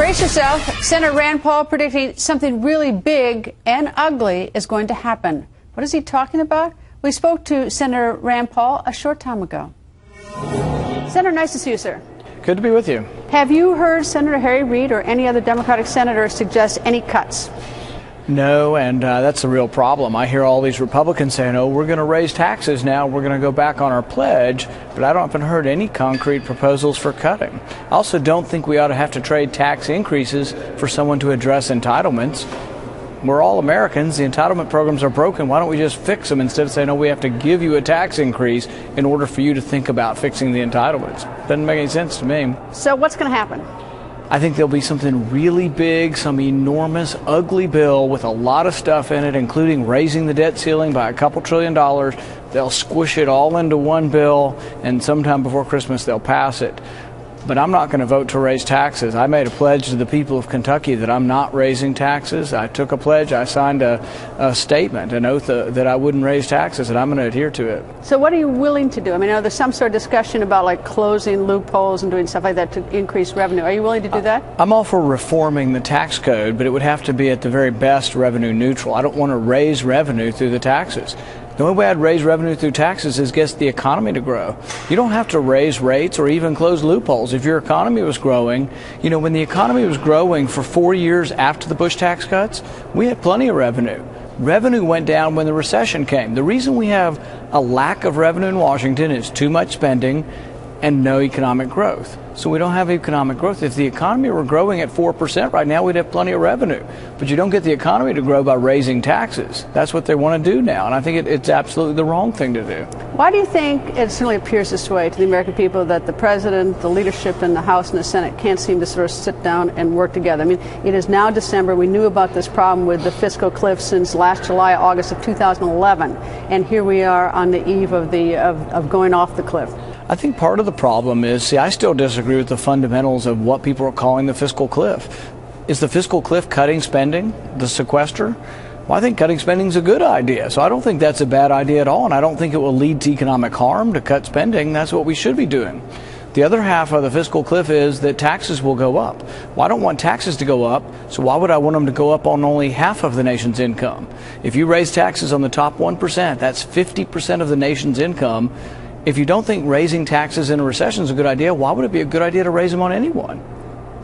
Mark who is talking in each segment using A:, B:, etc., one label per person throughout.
A: Brace yourself. Senator Rand Paul predicting something really big and ugly is going to happen. What is he talking about? We spoke to Senator Rand Paul a short time ago. Senator, nice to see you, sir.
B: Good to be with you.
A: Have you heard Senator Harry Reid or any other Democratic senator suggest any cuts?
B: No, and that's the real problem. I hear all these Republicans saying, oh, we're going to raise taxes now, we're going to go back on our pledge, but I haven't heard any concrete proposals for cutting. I also don't think we ought to have to trade tax increases for someone to address entitlements. We're all Americans. The entitlement programs are broken. Why don't we just fix them instead of saying, no, we have to give you a tax increase in order for you to think about fixing the entitlements? Doesn't make any sense to me.
A: So what's going to happen?
B: I think there'll be something really big, some enormous, ugly bill with a lot of stuff in it, including raising the debt ceiling by a couple $1 trillion. They'll squish it all into one bill, and sometime before Christmas they'll pass it. But I'm not going to vote to raise taxes. I made a pledge to the people of Kentucky that I'm not raising taxes. I took a pledge. I signed a statement, an oath that I wouldn't raise taxes, and I'm going to adhere to it.
A: So what are you willing to do? I mean, I know there's some sort of discussion about like closing loopholes and doing stuff like that to increase revenue. Are you willing to do that?
B: I'm all for reforming the tax code, but it would have to be at the very best revenue neutral. I don't want to raise revenue through the taxes. The only way I'd raise revenue through taxes is get the economy to grow. You don't have to raise rates or even close loopholes. If your economy was growing, you know, when the economy was growing for 4 years after the Bush tax cuts, we had plenty of revenue. Revenue went down when the recession came. The reason we have a lack of revenue in Washington is too much spending and no economic growth. So we don't have economic growth. If the economy were growing at 4% right now, we'd have plenty of revenue. But you don't get the economy to grow by raising taxes. That's what they want to do now, and I think it's absolutely the wrong thing to do.
A: Why do you think it certainly appears this way to the American people that the president, the leadership in the House and the Senate can't seem to sort of sit down and work together? I mean, it is now December. We knew about this problem with the fiscal cliff since last July, August of 2011, and here we are on the eve of going off the cliff.
B: I think part of the problem is, I still disagree with the fundamentals of what people are calling the fiscal cliff. Is the fiscal cliff cutting spending, the sequester? Well, I think cutting spending is a good idea, so I don't think that's a bad idea at all, and I don't think it will lead to economic harm to cut spending. That's what we should be doing. The other half of the fiscal cliff is that taxes will go up. Well, I don't want taxes to go up, so why would I want them to go up on only half of the nation's income? If you raise taxes on the top 1%, that's 50% of the nation's income. If you don't think raising taxes in a recession is a good idea, why would it be a good idea to raise them on anyone?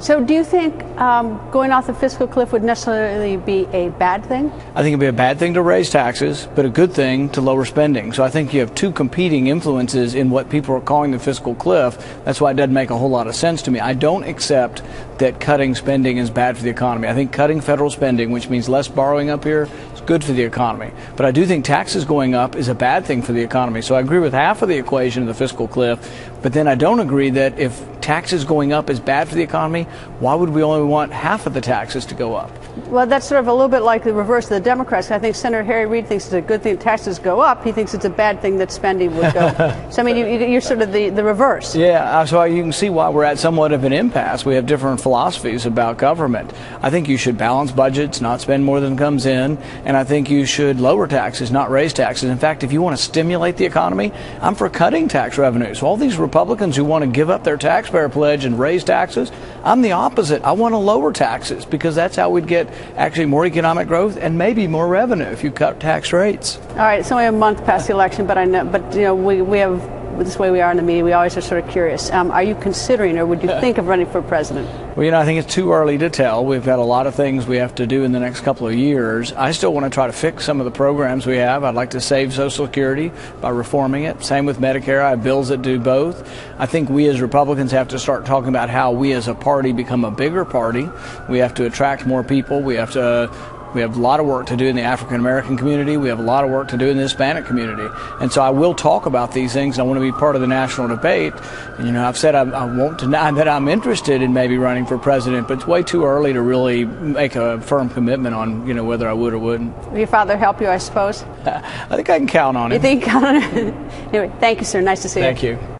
A: So do you think going off the fiscal cliff would necessarily be a bad thing?
B: I think it would be a bad thing to raise taxes, but a good thing to lower spending. So I think you have two competing influences in what people are calling the fiscal cliff. That's why it doesn't make a whole lot of sense to me. I don't accept that cutting spending is bad for the economy. I think cutting federal spending, which means less borrowing up here, is good for the economy. But I do think taxes going up is a bad thing for the economy. So I agree with half of the equation of the fiscal cliff, but then I don't agree that if taxes going up is bad for the economy, why would we only want half of the taxes to go up?
A: Well, that's sort of a little bit like the reverse of the Democrats. I think Senator Harry Reid thinks it's a good thing that taxes go up. He thinks it's a bad thing that spending would go. So, I mean, you're sort of the reverse.
B: Yeah, so you can see why we're at somewhat of an impasse. We have different philosophies about government. I think you should balance budgets, not spend more than comes in, and I think you should lower taxes, not raise taxes. In fact, if you want to stimulate the economy, I'm for cutting tax revenues. So all these Republicans who want to give up their taxpayer pledge and raise taxes, I'm the opposite. I want to lower taxes because that's how we'd get actually more economic growth and maybe more revenue if you cut tax rates.
A: All right, it's only a month past the election, but you know, we have, this way we are in the media, we always are sort of curious. Are you considering, or would you think of running for president?
B: Well, you know, I think it's too early to tell. We've got a lot of things we have to do in the next couple of years. I still want to try to fix some of the programs we have. I'd like to save Social Security by reforming it. Same with Medicare. I have bills that do both. I think we as Republicans have to start talking about how we as a party become a bigger party. We have to attract more people. We have a lot of work to do in the African American community. We have a lot of work to do in the Hispanic community. And so I will talk about these things. I want to be part of the national debate. And, you know, I've said I won't deny that I'm interested in maybe running for president, but it's way too early to really make a firm commitment on, you know, whether I would or wouldn't.
A: Will your father help you, I suppose?
B: I think I can count on him.
A: You think you can count on him? Anyway, thank you, sir. Nice to see you.
B: Thank you.